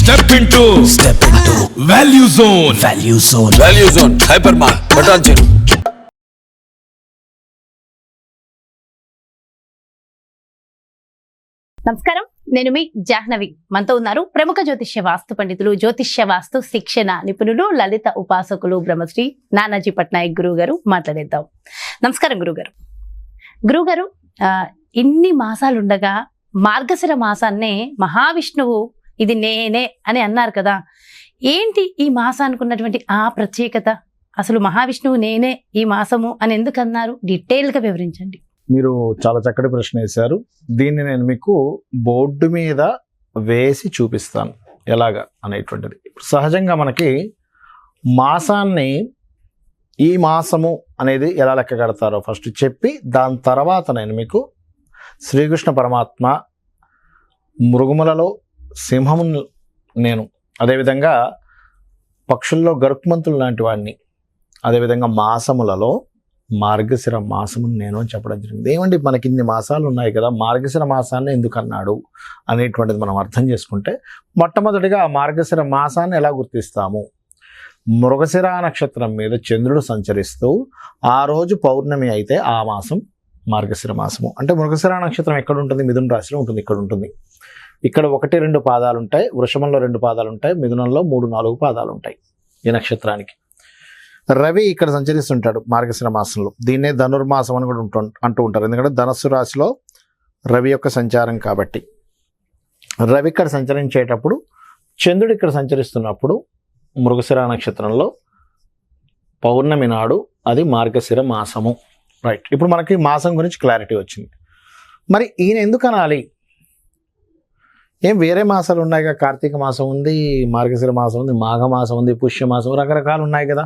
Step into Value Zone. Value Zone. Hypermart. Patanjali. నమస్కారం, నేను మీ జాహ్నవి. మనతో ఉన్నారు ప్రముఖ జ్యోతిష్య వాస్తు పండితులు, జ్యోతిష్య వాస్తు శిక్షణ నిపుణులు, లలిత ఉపాసకులు బ్రహ్మశ్రీ నానాజీ పట్నాయక్ గురువు గారు. మాట్లాడేద్దాం. నమస్కారం గురుగారు. గురుగారు, ఇన్ని మాసాలు ఉండగా మార్గశిర మాసాన్నే మహావిష్ణువు ఇది నేనే అని అన్నారు కదా. ఏంటి ఈ మాసానికి ఉన్నటువంటి ఆ ప్రత్యేకత? అసలు మహావిష్ణువు నేనే ఈ మాసము అని ఎందుకు అన్నారు? డీటెయిల్గా వివరించండి. మీరు చాలా చక్కటి ప్రశ్న వేశారు. దీన్ని నేను మీకు బోర్డు మీద వేసి చూపిస్తాను ఎలాగా అనేటువంటిది. సహజంగా మనకి మాసాన్ని ఈ మాసము అనేది ఎలా లెక్క కడతారో ఫస్ట్ చెప్పి దాని తర్వాత నేను మీకు శ్రీకృష్ణ పరమాత్మ మృగములలో సింహము నేను, అదేవిధంగా పక్షుల్లో గరుక్మంతులు లాంటి వాడిని, అదేవిధంగా మాసములలో మార్గశిర మాసము నేను అని చెప్పడం జరిగింది. ఏమండి మనకి ఇన్ని మాసాలు ఉన్నాయి కదా, మార్గశిర మాసాన్ని ఎందుకు అన్నాడు అనేటువంటిది మనం అర్థం చేసుకుంటే, మొట్టమొదటిగా ఆ మార్గశిర మాసాన్ని ఎలా గుర్తిస్తాము? మృగశిర నక్షత్రం మీద చంద్రుడు సంచరిస్తూ ఆ రోజు పౌర్ణమి అయితే ఆ మాసం మార్గశిర మాసము. అంటే మృగశిర నక్షత్రం ఎక్కడ ఉంటుంది? మిథున రాశిలో ఉంటుంది. ఇక్కడ ఉంటుంది. ఇక్కడ 1-2 పాదాలు ఉంటాయి, వృషభంలో 2 పాదాలు ఉంటాయి, మిథునంలో 3-4 పాదాలు ఉంటాయి ఈ నక్షత్రానికి. రవి ఇక్కడ సంచరిస్తుంటాడు మార్గశిర మాసంలో. దీన్నే ధనుర్మాసం అని కూడా అంటూ ఉంటారు, ఎందుకంటే ధనస్సు రాశిలో రవి యొక్క సంచారం కాబట్టి. రవి ఇక్కడ సంచరించేటప్పుడు, చంద్రుడు ఇక్కడ సంచరిస్తున్నప్పుడు మృగశిర నక్షత్రంలో పౌర్ణమి నాడు అది మార్గశిర మాసము. రైట్, ఇప్పుడు మనకి మాసం గురించి క్లారిటీ వచ్చింది. మరి ఈయన ఎందుకు అనాలి? ఏం వేరే మాసాలు ఉన్నాయిగా, కార్తీక మాసం ఉంది, మార్గశిర మాసం ఉంది, మాఘమాసం ఉంది, పుష్యమాసం, రకరకాలు ఉన్నాయి కదా,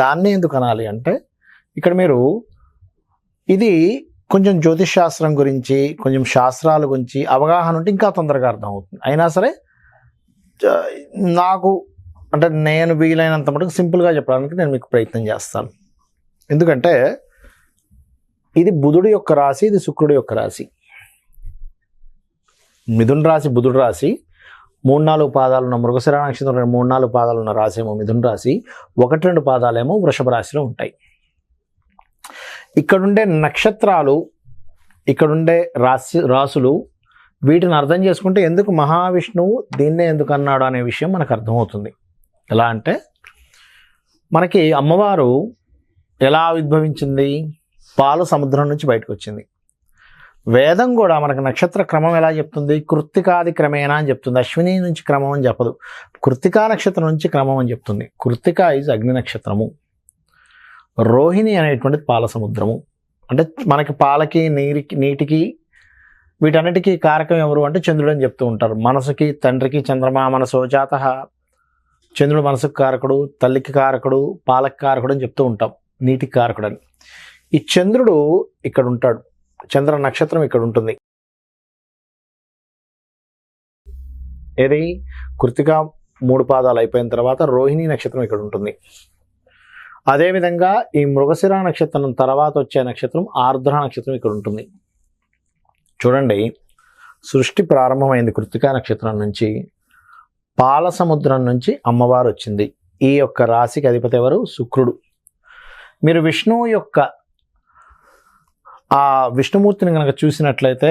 దాన్నే ఎందుకు అనాలి అంటే, ఇక్కడ మీరు ఇది కొంచెం జ్యోతిష్ శాస్త్రం గురించి, కొంచెం శాస్త్రాల గురించి అవగాహన ఉంటే ఇంకా తొందరగా అర్థం అవుతుంది. అయినా సరే నాకు అంటే నేను వీలైనంత మటుకు సింపుల్గా చెప్పడానికి నేను మీకు ప్రయత్నం చేస్తాను. ఎందుకంటే ఇది బుధుడి యొక్క రాశి, ఇది శుక్రుడి యొక్క రాశి. మిథున రాశి బుధుడు రాశి, 3-4 పాదాలు ఉన్న మృగశిర నక్షత్రం 3-4 పాదాలు ఉన్న రాశి ఏమో మిథున రాశి, 1-2 పాదాలేమో వృషభ రాశిలో ఉంటాయి. ఇక్కడుండే నక్షత్రాలు, ఇక్కడుండే రాసులు, వీటిని అర్థం చేసుకుంటే ఎందుకు మహావిష్ణువు దీన్నే ఎందుకు అన్నాడు అనే విషయం మనకు అర్థమవుతుంది. ఎలా అంటే, మనకి అమ్మవారు ఎలా ఆవిర్భవించింది? పాల సముద్రం నుంచి బయటకు వచ్చింది. వేదం కూడా మనకు నక్షత్ర క్రమం ఎలా చెప్తుంది? కృత్తికాది క్రమేణ అని చెప్తుంది. అశ్విని నుంచి క్రమం అని చెప్పదు, కృత్తికా నక్షత్రం నుంచి క్రమం అని చెప్తుంది. కృత్తిక ఈజ్ అగ్ని నక్షత్రము, రోహిణి అనేటువంటిది పాల సముద్రము. అంటే మనకి పాలకి, నీటికి, వీటన్నిటికీ కారకం ఎవరు అంటే చంద్రుడు అని చెప్తూ ఉంటారు. మనసుకి, తండ్రికి చంద్రమా మనసో జాతః, చంద్రుడు మనసుకు కారకుడు, తల్లికి కారకుడు, పాలకి కారకుడు అని చెప్తూ ఉంటాం, నీటికి కారకుడు అని. ఈ చంద్రుడు ఇక్కడ ఉంటాడు, చంద్ర నక్షత్రం ఇక్కడ ఉంటుంది. ఏది కృత్తిక 3 పాదాలు అయిపోయిన తర్వాత రోహిణి నక్షత్రం ఇక్కడ ఉంటుంది. అదేవిధంగా ఈ మృగశిర నక్షత్రం తర్వాత వచ్చే నక్షత్రం ఆర్ద్ర నక్షత్రం ఇక్కడ ఉంటుంది. చూడండి, సృష్టి ప్రారంభమైంది కృత్తిక నక్షత్రం నుంచి. పాల సముద్రం నుంచి అమ్మవారు వచ్చింది. ఈ యొక్క రాశికి అధిపతి ఎవరు? శుక్రుడు. మీరు విష్ణువు యొక్క ఆ విష్ణుమూర్తిని కనుక చూసినట్లయితే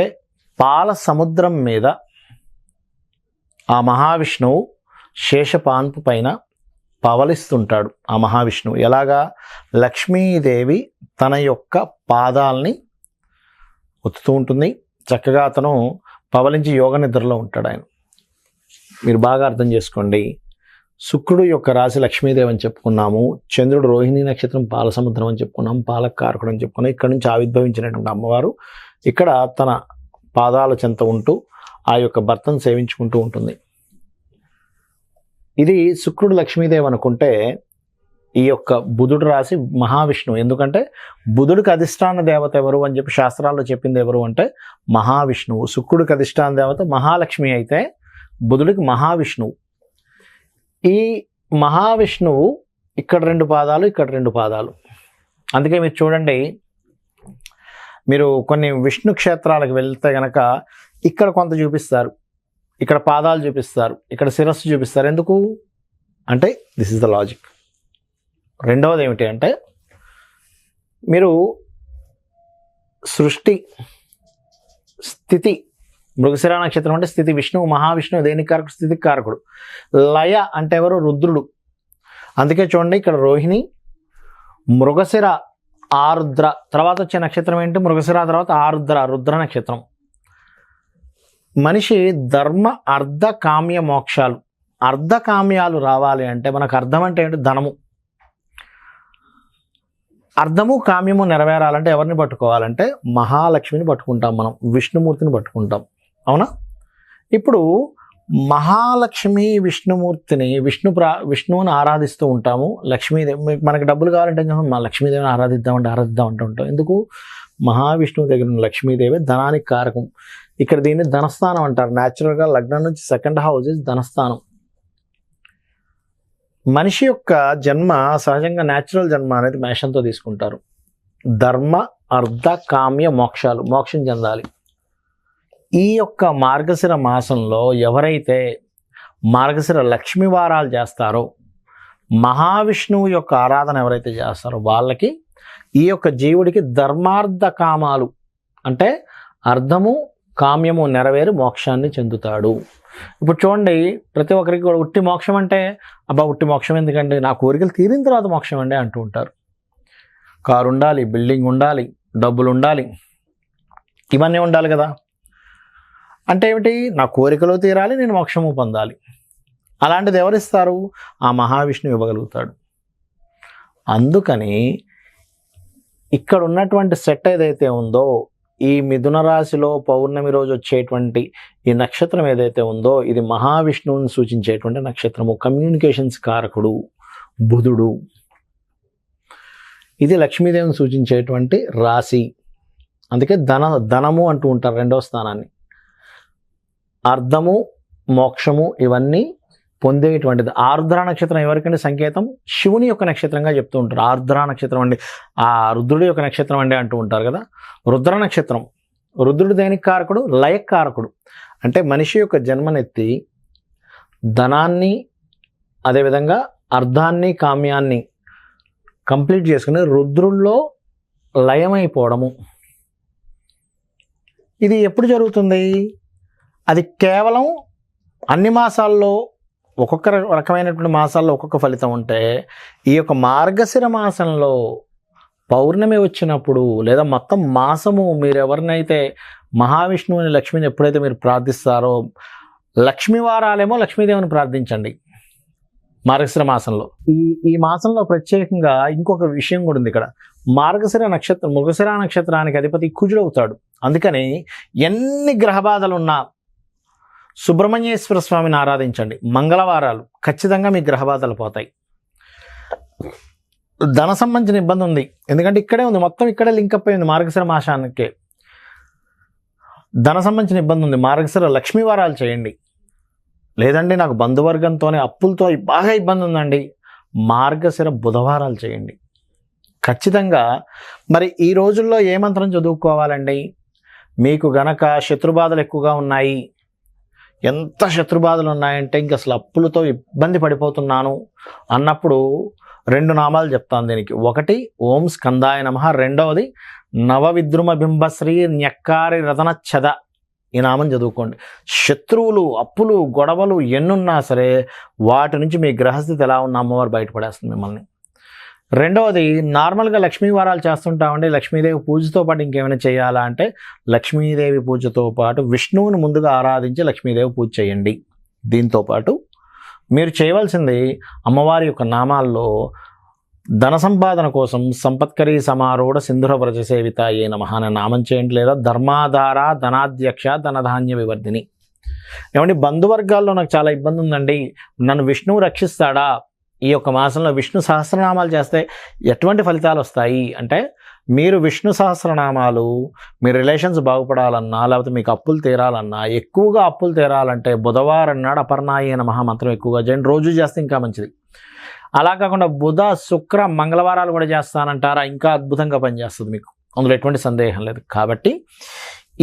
పాల సముద్రం మీద ఆ మహావిష్ణువు శేషపాన్పు పైన పవలిస్తుంటాడు. ఆ మహావిష్ణువు ఎలాగా? లక్ష్మీదేవి తన యొక్క పాదాలని ఒత్తుతూ ఉంటుంది. చక్కగా అతను పవలించి యోగ నిద్రలో ఉంటాడు ఆయన. మీరు బాగా అర్థం చేసుకోండి. శుక్రుడు యొక్క రాశి లక్ష్మీదేవి అని చెప్పుకున్నాము, చంద్రుడు రోహిణి నక్షత్రం పాల సముద్రం అని చెప్పుకున్నాము, పాలకారకుడు అని చెప్పుకున్నాం. ఇక్కడ నుంచి ఆవిర్భవించినటువంటి అమ్మవారు ఇక్కడ తన పాదాల చెంత ఉంటూ ఆ యొక్క భర్తను సేవించుకుంటూ ఉంటుంది. ఇది శుక్రుడు లక్ష్మీదేవి అనుకుంటే, ఈ యొక్క బుధుడు రాశి మహావిష్ణువు. ఎందుకంటే బుధుడికి అధిష్టాన దేవత ఎవరు అని చెప్పి శాస్త్రాల్లో చెప్పింది ఎవరు అంటే మహావిష్ణువు. శుక్రుడికి అధిష్టాన దేవత మహాలక్ష్మి అయితే బుధుడికి మహావిష్ణువు. ఈ మహావిష్ణువు ఇక్కడ 2 పాదాలు, ఇక్కడ 2 పాదాలు. అందుకే మీరు చూడండి, మీరు కొన్ని విష్ణు క్షేత్రాలకు వెళ్తే గనక ఇక్కడ కొంత చూపిస్తారు, ఇక్కడ పాదాలు చూపిస్తారు, ఇక్కడ శిరస్సు చూపిస్తారు. ఎందుకు అంటే దిస్ ఇస్ ద లాజిక్. రెండవది ఏమిటి అంటే మీరు సృష్టి స్థితి, మృగశిర నక్షత్రం అంటే స్థితి, విష్ణువు మహావిష్ణువు దేనికి కారకుడు? స్థితికి కారకుడు. లయ అంటే ఎవరు? రుద్రుడు. అందుకే చూడండి ఇక్కడ రోహిణి, మృగశిర, ఆరుద్ర, తర్వాత వచ్చే నక్షత్రం ఏంటి? మృగశిర తర్వాత ఆరుద్ర, రుద్ర నక్షత్రం. మనిషి ధర్మ అర్ధ కామ్య మోక్షాలు, అర్ధకామ్యాలు రావాలి అంటే మనకు అర్థం అంటే ఏంటి? ధనము. అర్ధము కామ్యము నెరవేరాలంటే ఎవరిని పట్టుకోవాలంటే మహాలక్ష్మిని పట్టుకుంటాం, మనం విష్ణుమూర్తిని పట్టుకుంటాం. అవునా? ఇప్పుడు మహాలక్ష్మి విష్ణుమూర్తిని విష్ణువుని ఆరాధిస్తూ ఉంటాము. లక్ష్మీదేవి మనకి డబ్బులు కావాలంటే మా లక్ష్మీదేవిని ఆరాధిద్దామంటే ఉంటాం. ఎందుకు? మహావిష్ణువు దగ్గర ఉన్న లక్ష్మీదేవి ధనానికి కారకం. ఇక్కడ దీన్ని ధనస్థానం అంటారు. న్యాచురల్గా లగ్నం నుంచి సెకండ్ హౌస్ ఇస్ ధనస్థానం. మనిషి యొక్క జన్మ సహజంగా న్యాచురల్ జన్మ అనేది మేషంతో తీసుకుంటారు. ధర్మ అర్ధ కామ్య మోక్షాలు, మోక్షం చెందాలి. ఈ యొక్క మార్గశిర మాసంలో ఎవరైతే మార్గశిర లక్ష్మీ వారాలు చేస్తారో, మహావిష్ణువు యొక్క ఆరాధన ఎవరైతే చేస్తారో వాళ్ళకి ఈ యొక్క జీవుడికి ధర్మార్థ కామాలు అంటే అర్థము కామ్యము నెరవేరి మోక్షాన్ని చెందుతాడు. ఇప్పుడు చూడండి, ప్రతి ఒక్కరికి కూడా ఉట్టి మోక్షం అంటే అబ్బా ఉట్టి మోక్షం ఎందుకండి, నా కోరికలు తీరిన తర్వాత మోక్షం అండి అంటూ ఉంటారు. కారు ఉండాలి, బిల్డింగ్ ఉండాలి, డబ్బులు ఉండాలి, ఇవన్నీ ఉండాలి కదా. అంటే ఏమిటి? నా కోరికలు తీరాలి, నేను మోక్షము పొందాలి. అలాంటిది ఎవరిస్తారు? ఆ మహావిష్ణువు ఇవ్వగలుగుతాడు. అందుకని ఇక్కడ ఉన్నటువంటి సెట్ ఏదైతే ఉందో, ఈ మిథున రాశిలో పౌర్ణమి రోజు వచ్చేటువంటి ఈ నక్షత్రం ఏదైతే ఉందో ఇది మహావిష్ణువుని సూచించేటువంటి నక్షత్రము. కమ్యూనికేషన్స్ కారకుడు బుధుడు. ఇది లక్ష్మీదేవిని సూచించేటువంటి రాశి. అందుకే ధనము అంటూ ఉంటారు రెండవ స్థానాన్ని. అర్ధము మోక్షము ఇవన్నీ పొందేటువంటిది. ఆరుద్ర నక్షత్రం ఎవరికంటే సంకేతం? శివుని యొక్క నక్షత్రంగా చెప్తూ ఉంటారు. ఆరుద్ర నక్షత్రం అండి, ఆ రుద్రుడి యొక్క నక్షత్రం అండి అంటూ ఉంటారు కదా. రుద్ర నక్షత్రం, రుద్రుడు దేనికి కారకుడు? లయకారకుడు. అంటే మనిషి యొక్క జన్మనెత్తి ధనాన్ని అదేవిధంగా అర్ధాన్ని కామ్యాన్ని కంప్లీట్ చేసుకుని రుద్రుల్లో లయమైపోవడము. ఇది ఎప్పుడు జరుగుతుంది? అది కేవలం అన్ని మాసాల్లో ఒక్కొక్క రకమైనటువంటి మాసాల్లో ఒక్కొక్క ఫలితం ఉంటే, ఈ యొక్క మార్గశిర మాసంలో పౌర్ణమి వచ్చినప్పుడు లేదా మొత్తం మాసము మీరు ఎవరినైతే మహావిష్ణువుని లక్ష్మిని ఎప్పుడైతే మీరు ప్రార్థిస్తారో, లక్ష్మీ వారాలేమో లక్ష్మీదేవిని ప్రార్థించండి మార్గశిర మాసంలో. ఈ మాసంలో ప్రత్యేకంగా ఇంకొక విషయం కూడా ఉంది. ఇక్కడ మృగశిర నక్షత్రానికి అధిపతి కుజుడు అవుతాడు. అందుకని ఎన్ని గ్రహబాధలు ఉన్నా సుబ్రహ్మణ్యేశ్వర స్వామిని ఆరాధించండి. మంగళవారాలు ఖచ్చితంగా మీ గ్రహబాధలు పోతాయి. ధన సంబంధించిన ఇబ్బంది ఉంది, ఎందుకంటే ఇక్కడే ఉంది, మొత్తం ఇక్కడే లింకప్ అయింది మార్గశిర మాసానికే. ధన సంబంధించిన ఇబ్బంది ఉంది, మార్గశిర లక్ష్మీ వారాలు చేయండి. లేదండి నాకు బంధువర్గంతోనే అప్పులతో బాగా ఇబ్బంది ఉందండి, మార్గశిర బుధవారాలు చేయండి ఖచ్చితంగా. మరి ఈ రోజుల్లో ఏ మంత్రం చదువుకోవాలండి? మీకు గనక శత్రుబాధలు ఎక్కువగా ఉన్నాయి, ఎంత శత్రుబాధలు ఉన్నాయంటే ఇంక అసలు అప్పులతో ఇబ్బంది పడిపోతున్నాను అన్నప్పుడు 2 నామాలు చెప్తాను దీనికి. ఒకటి ఓం స్కందాయ నమః, రెండవది నవవిద్రుమ బింబశ్రీ న్యక్కారి రతనచ్చద. ఈ నామం చదువుకోండి. శత్రువులు, అప్పులు, గొడవలు ఎన్నున్నా సరే వాటి నుంచి మీ గ్రహస్థితి ఎలా ఉన్న అమ్మవారు బయటపడేస్తుంది మిమ్మల్ని. రెండవది నార్మల్గా లక్ష్మీ వారాలు చేస్తుంటామండి, లక్ష్మీదేవి పూజతో పాటు ఇంకేమైనా చేయాలా అంటే లక్ష్మీదేవి పూజతో పాటు విష్ణువుని ముందుగా ఆరాధించి లక్ష్మీదేవి పూజ చేయండి. దీంతో పాటు మీరు చేయవలసింది అమ్మవారి యొక్క నామాల్లో ధన సంపాదన కోసం సంపత్కరీ సమారూఢ సింధుర వ్రజ సేవితాయే నమః అనే నామం చేయండి. లేదా ధర్మాధార ధనాధ్యక్ష ధనధాన్య వివర్ధిని. ఏమండి బంధువర్గాల్లో నాకు చాలా ఇబ్బంది ఉందండి, నన్ను విష్ణువు రక్షిస్తాడా? ఈ యొక్క మాసంలో విష్ణు సహస్రనామాలు చేస్తే ఎటువంటి ఫలితాలు వస్తాయి అంటే, మీరు విష్ణు సహస్రనామాలు మీ రిలేషన్స్ బాగుపడాలన్నా లేకపోతే మీకు అప్పులు తీరాలన్నా, ఎక్కువగా అప్పులు తీరాలంటే బుధవారం నాడు అపర్ణాయ నమః మంత్రం ఎక్కువగా చేయండి. రోజు చేస్తే ఇంకా మంచిది. అలా కాకుండా బుధ శుక్ర మంగళవారాలు కూడా చేస్తానంటారా, ఇంకా అద్భుతంగా పనిచేస్తుంది మీకు, అందులో ఎటువంటి సందేహం లేదు. కాబట్టి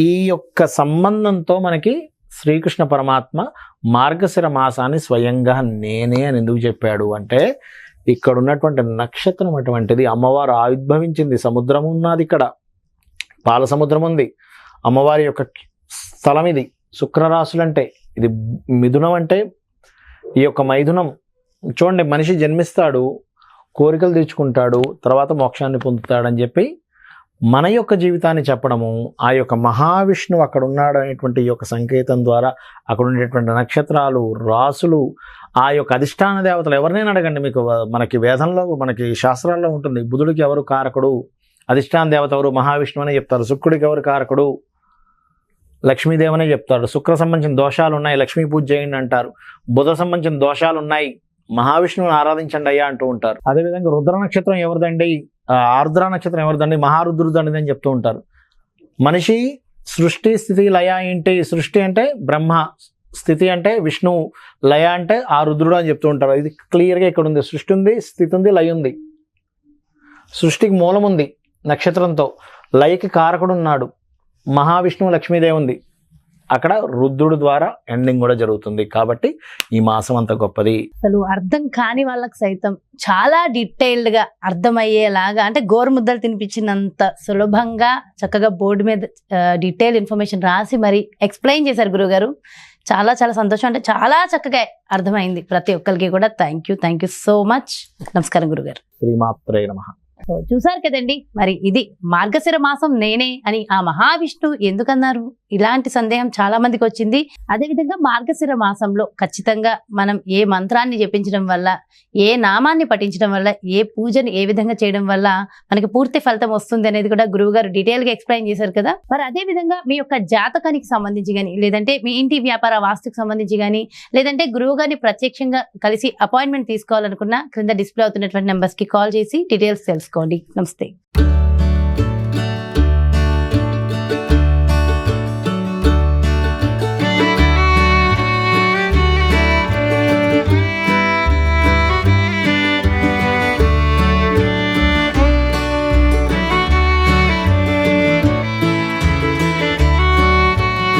ఈ యొక్క సంబంధంతో మనకి శ్రీకృష్ణ పరమాత్మ మార్గశిర మాసాన్ని స్వయంగా నేనే అని ఎందుకు చెప్పాడు అంటే, ఇక్కడ ఉన్నటువంటి నక్షత్రం అటువంటిది. అమ్మవారు ఆవిర్భవించింది, సముద్రం ఉన్నది, ఇక్కడ పాల సముద్రం ఉంది, అమ్మవారి యొక్క స్థలం ఇది. శుక్రరాశులు అంటే ఇది మిథునం, అంటే ఈ యొక్క మైథునం. చూడండి, మనిషి జన్మిస్తాడు, కోరికలు తీర్చుకుంటాడు, తర్వాత మోక్షాన్ని పొందుతాడని చెప్పి మన యొక్క జీవితాన్ని చెప్పడము, ఆ యొక్క మహావిష్ణువు అక్కడ ఉన్నాడు అనేటువంటి ఈ యొక్క సంకేతం ద్వారా అక్కడ ఉండేటువంటి నక్షత్రాలు, రాసులు, ఆ యొక్క అధిష్టాన దేవతలు ఎవరినైనా అడగండి, మీకు మనకి వేదంలో మనకి శాస్త్రాల్లో ఉంటుంది. బుధుడికి ఎవరు కారకుడు, అధిష్టాన దేవత ఎవరు, మహావిష్ణువు అనే చెప్తారు. శుక్రుడికి ఎవరు కారకుడు, లక్ష్మీదేవనే చెప్తారు. శుక్ర సంబంధించిన దోషాలు ఉన్నాయి, లక్ష్మీ పూజ చేయండి అంటారు. బుధ సంబంధించిన దోషాలు ఉన్నాయి, మహావిష్ణువుని ఆరాధించండి అయ్యా అంటూ ఉంటారు. అదేవిధంగా రుద్ర నక్షత్రం ఎవరిదండి, ఆర్ద్ర నక్షత్రం ఎవరిదండి, మహారుద్రుదండి అని చెప్తూ ఉంటారు. మనిషి సృష్టి స్థితి లయ ఏంటి? సృష్టి అంటే బ్రహ్మ, స్థితి అంటే విష్ణువు, లయ అంటే ఆ రుద్రుడు అని చెప్తూ ఉంటారు. ఇది క్లియర్గా ఇక్కడ ఉంది. సృష్టి ఉంది, స్థితి ఉంది, లయ ఉంది. సృష్టికి మూలం ఉంది నక్షత్రంతో, లయకి కారకుడు ఉన్నాడు మహావిష్ణువు, లక్ష్మీదేవి ఉంది. అక్కడ రుద్రుడు ద్వారా ఎండింగ్ కూడా జరుగుతుంది. కాబట్టి ఈ మాసం అంత గొప్పది. అసలు అర్థం కాని వాళ్ళకి సైతం చాలా డీటెయిల్డ్ గా అర్థమయ్యేలాగా, అంటే గోరుముద్దలు తినిపించినంత సులభంగా చక్కగా బోర్డు మీద డీటెయిల్ ఇన్ఫర్మేషన్ రాసి మరి ఎక్స్ప్లెయిన్ చేశారు గురుగారు. చాలా చాలా సంతోషం, అంటే చాలా చక్కగా అర్థమైంది ప్రతి ఒక్కరికి కూడా. Thank you so much. నమస్కారం గురుగారు. శ్రీమాత్రే నమః. సో చూసారు కదండి, మరి ఇది మార్గశిర మాసం నేనే అని ఆ మహావిష్ణువు ఎందుకన్నారు, ఇలాంటి సందేహం చాలా మందికి వచ్చింది. అదేవిధంగా మార్గశిర మాసంలో ఖచ్చితంగా మనం ఏ మంత్రాన్ని జపించడం వల్ల, ఏ నామాన్ని పఠించడం వల్ల, ఏ పూజని ఏ విధంగా చేయడం వల్ల మనకి పూర్తి ఫలితం వస్తుంది అనేది కూడా గురువు గారు డీటెయిల్ గా ఎక్స్ప్లెయిన్ చేశారు కదా. మరి అదే విధంగా మీ యొక్క జాతకానికి సంబంధించి కానీ, లేదంటే మీ ఇంటి వ్యాపార వాస్తుకు సంబంధించి కానీ, లేదంటే గురువు గారిని ప్రత్యక్షంగా కలిసి అపాయింట్మెంట్ తీసుకోవాలనుకున్నా క్రింద డిస్ప్లే అవుతున్నటువంటి నెంబర్స్ కి కాల్ చేసి డీటెయిల్స్ తెలుసుకోండి. నమస్తే.